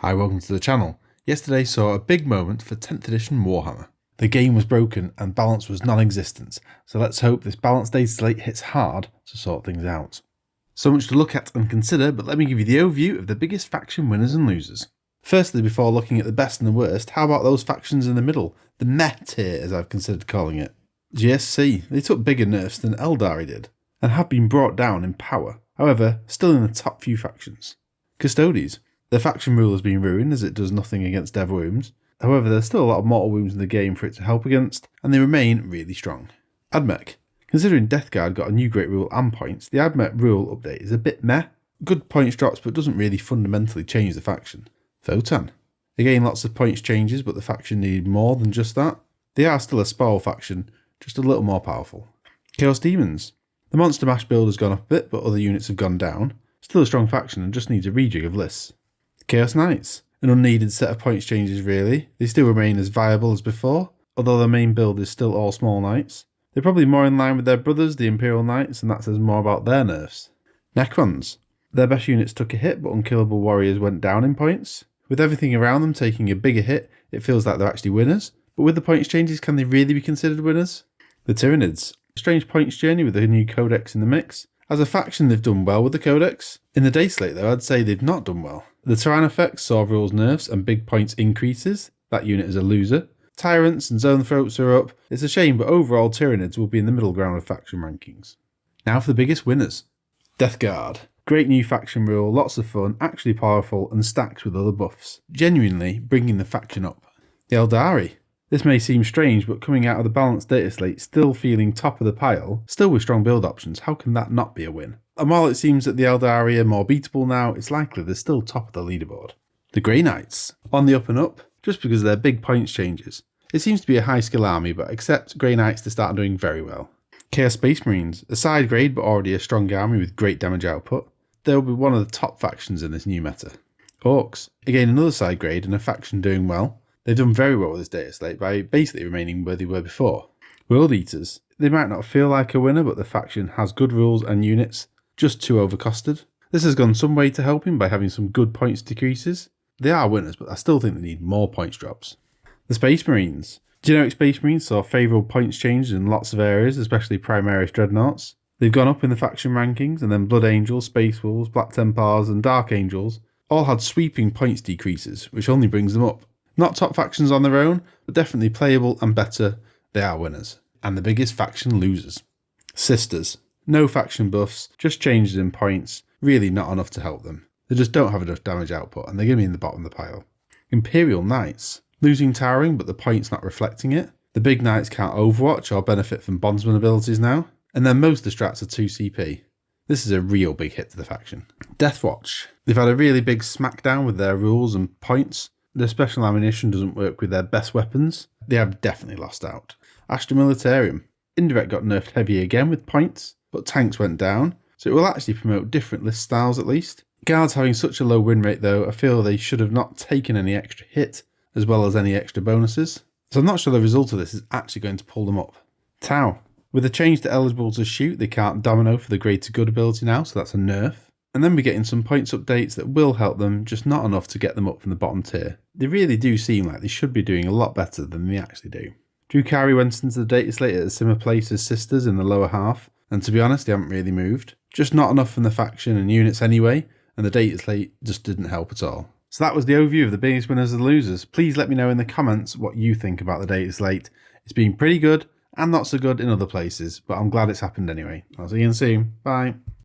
Hi, welcome to the channel. Yesterday saw a big moment for 10th edition Warhammer. The game was broken and balance was non-existent, so let's hope this Balance Dataslate hits hard to sort things out. So much to look at and consider, but let me give you the overview of the biggest faction winners and losers. Firstly, before looking at the best and the worst, how about those factions in the middle, the meh tier as I've considered calling it. GSC, they took bigger nerfs than Eldari did, and have been brought down in power, however, still in the top few factions. Custodes, their faction rule has been ruined as it does nothing against dev wounds, however there's still a lot of mortal wounds in the game for it to help against, and they remain really strong. Admech, considering Death Guard got a new great rule and points, the Admech rule update is a bit meh, good points drops but doesn't really fundamentally change the faction. Votan, again lots of points changes but the faction needed more than just that. They are still a Spiral faction, just a little more powerful. Chaos Demons, the Monster Mash build has gone up a bit but other units have gone down, still a strong faction and just needs a rejig of lists. Chaos Knights, an unneeded set of points changes really, they still remain as viable as before, although their main build is still all small knights. They're probably more in line with their brothers, the Imperial Knights, and that says more about their nerfs. Necrons, their best units took a hit but Unkillable Warriors went down in points. With everything around them taking a bigger hit, it feels like they're actually winners, but with the points changes can they really be considered winners? The Tyranids, a strange points journey with a new codex in the mix. As a faction they've done well with the codex. In the Dataslate though I'd say they've not done well. The Tyrann effects saw rules nerfs and big points increases, that unit is a loser. Tyrants and Zone Throats are up, it's a shame but overall Tyranids will be in the middle ground of faction rankings. Now for the biggest winners. Death Guard. Great new faction rule, lots of fun, actually powerful and stacked with other buffs, genuinely bringing the faction up. The Eldari. This may seem strange but coming out of the Balance Dataslate still feeling top of the pile, still with strong build options, how can that not be a win? And while it seems that the Eldari are more beatable now, it's likely they're still top of the leaderboard. The Grey Knights, on the up and up, just because of their big points changes. It seems to be a high skill army but accept Grey Knights to start doing very well. Chaos Space Marines, a side grade but already a strong army with great damage output. They'll be one of the top factions in this new meta. Orcs, again another side grade and a faction doing well. They've done very well with this data slate by basically remaining where they were before. World Eaters, they might not feel like a winner but the faction has good rules and units, just too overcosted. This has gone some way to helping by having some good points decreases. They are winners but I still think they need more points drops. The Space Marines. Generic Space Marines saw favourable points changes in lots of areas, especially Primaris Dreadnoughts. They've gone up in the faction rankings and then Blood Angels, Space Wolves, Black Templars and Dark Angels all had sweeping points decreases, which only brings them up. Not top factions on their own, but definitely playable and better, they are winners. And the biggest faction losers. Sisters. No faction buffs, just changes in points, really not enough to help them. They just don't have enough damage output and they're going to be in the bottom of the pile. Imperial Knights. Losing towering but the points not reflecting it. The big knights can't overwatch or benefit from bondsman abilities now. And then most of the strats are 2 CP. This is a real big hit to the faction. Deathwatch. They've had a really big smackdown with their rules and points. Their special ammunition doesn't work with their best weapons. They have definitely lost out. Astra Militarum. Indirect got nerfed heavy again with points, but tanks went down, so it will actually promote different list styles at least. Guards having such a low win rate though, I feel they should have not taken any extra hit, as well as any extra bonuses. So I'm not sure the result of this is actually going to pull them up. Tau. With the change to eligible to shoot, they can't domino for the greater good ability now, so that's a nerf. And then we're getting some points updates that will help them, just not enough to get them up from the bottom tier. They really do seem like they should be doing a lot better than they actually do. Drukhari went into the data slate at a similar place as Sisters in the lower half, and to be honest they haven't really moved. Just not enough from the faction and units anyway, and the data slate just didn't help at all. So that was the overview of the biggest winners and losers. Please let me know in the comments what you think about the data slate. It's been pretty good and not so good in other places, but I'm glad it's happened anyway. I'll see you again soon. Bye.